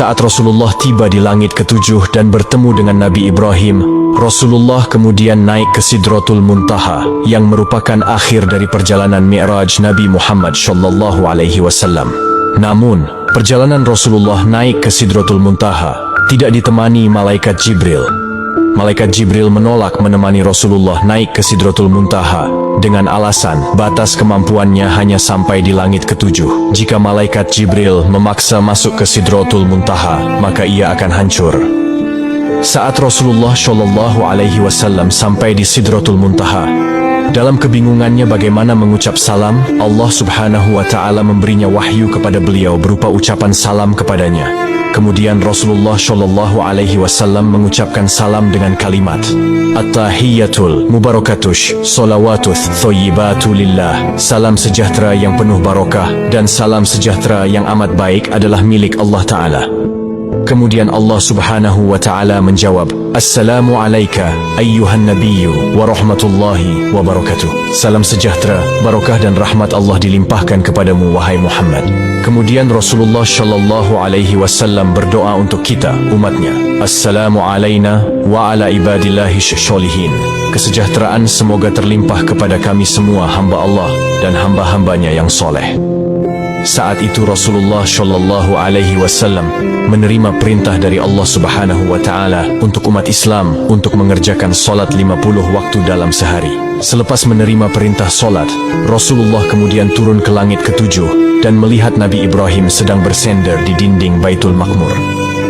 Saat Rasulullah tiba di langit ketujuh dan bertemu dengan Nabi Ibrahim, Rasulullah kemudian naik ke Sidratul Muntaha yang merupakan akhir dari perjalanan Mi'raj Nabi Muhammad SAW. Namun, perjalanan Rasulullah naik ke Sidratul Muntaha tidak ditemani malaikat Jibril. Malaikat Jibril menolak menemani Rasulullah naik ke Sidratul Muntaha dengan alasan batas kemampuannya hanya sampai di langit ketujuh. Jika malaikat Jibril memaksa masuk ke Sidratul Muntaha, maka ia akan hancur. Saat Rasulullah SAW sampai di Sidratul Muntaha, dalam kebingungannya bagaimana mengucap salam, Allah Subhanahu wa Ta'ala memberinya wahyu kepada beliau berupa ucapan salam kepadanya. Kemudian Rasulullah SAW mengucapkan salam dengan kalimat At-tahiyyatul mubarakatush salawatuth thoyyibatu lillah. Salam sejahtera yang penuh barokah dan salam sejahtera yang amat baik adalah milik Allah Ta'ala. Kemudian Allah Subhanahu wa Ta'ala menjawab, Assalamu alayka ayyuhan nabiyyu wa rahmatullahi wa barakatuh. Salam sejahtera, barakah dan rahmat Allah dilimpahkan kepadamu wahai Muhammad. Kemudian Rasulullah SAW berdoa untuk kita, umatnya. Assalamu alayna wa ala ibadillahi sholihin. Kesejahteraan semoga terlimpah kepada kami semua hamba Allah dan hamba-hambanya yang soleh. Saat itu Rasulullah SAW menerima perintah dari Allah Subhanahu wa Ta'ala untuk umat Islam untuk mengerjakan solat 50 waktu dalam sehari. Selepas menerima perintah solat, Rasulullah kemudian turun ke langit ketujuh dan melihat Nabi Ibrahim sedang bersender di dinding Baitul Maqmur.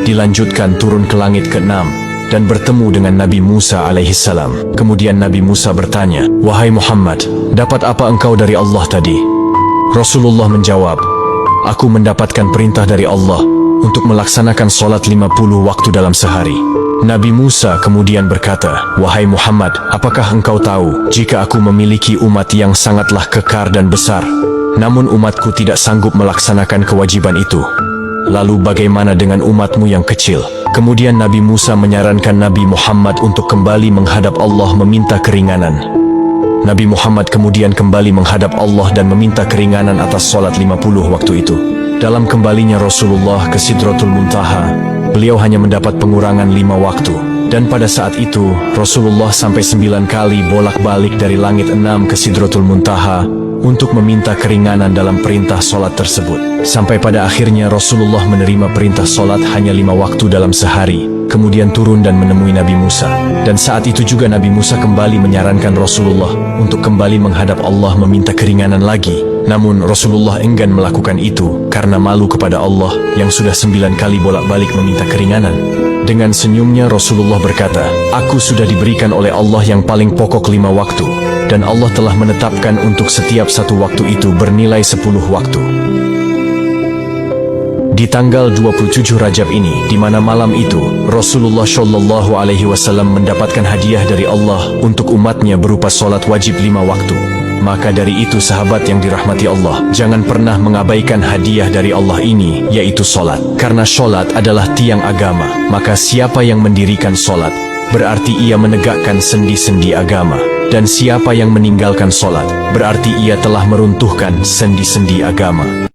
Dilanjutkan turun ke langit ke-6 dan bertemu dengan Nabi Musa alaihissalam. Kemudian Nabi Musa bertanya, Wahai Muhammad, dapat apa engkau dari Allah tadi? Rasulullah menjawab, Aku mendapatkan perintah dari Allah untuk melaksanakan solat 50 waktu dalam sehari. Nabi Musa kemudian berkata, Wahai Muhammad, apakah engkau tahu jika aku memiliki umat yang sangatlah kekar dan besar, namun umatku tidak sanggup melaksanakan kewajiban itu? Lalu bagaimana dengan umatmu yang kecil? Kemudian Nabi Musa menyarankan Nabi Muhammad untuk kembali menghadap Allah meminta keringanan. Nabi Muhammad kemudian kembali menghadap Allah dan meminta keringanan atas solat 50 waktu itu. Dalam kembalinya Rasulullah ke Sidratul Muntaha, beliau hanya mendapat pengurangan 5 waktu. Dan pada saat itu, Rasulullah sampai 9 kali bolak-balik dari langit 6 ke Sidratul Muntaha untuk meminta keringanan dalam perintah solat tersebut. Sampai pada akhirnya Rasulullah menerima perintah solat hanya 5 waktu dalam sehari. Kemudian turun dan menemui Nabi Musa. Dan saat itu juga Nabi Musa kembali menyarankan Rasulullah untuk kembali menghadap Allah meminta keringanan lagi. Namun Rasulullah enggan melakukan itu karena malu kepada Allah yang sudah 9 kali bolak-balik meminta keringanan. Dengan senyumnya Rasulullah berkata, Aku sudah diberikan oleh Allah yang paling pokok 5 waktu. Dan Allah telah menetapkan untuk setiap satu waktu itu bernilai 10 waktu. Di tanggal 27 Rajab ini, di mana malam itu Rasulullah SAW mendapatkan hadiah dari Allah untuk umatnya berupa solat wajib 5 waktu. Maka dari itu sahabat yang dirahmati Allah, jangan pernah mengabaikan hadiah dari Allah ini, yaitu solat. Karena solat adalah tiang agama, maka siapa yang mendirikan solat, berarti ia menegakkan sendi-sendi agama. Dan siapa yang meninggalkan solat, berarti ia telah meruntuhkan sendi-sendi agama.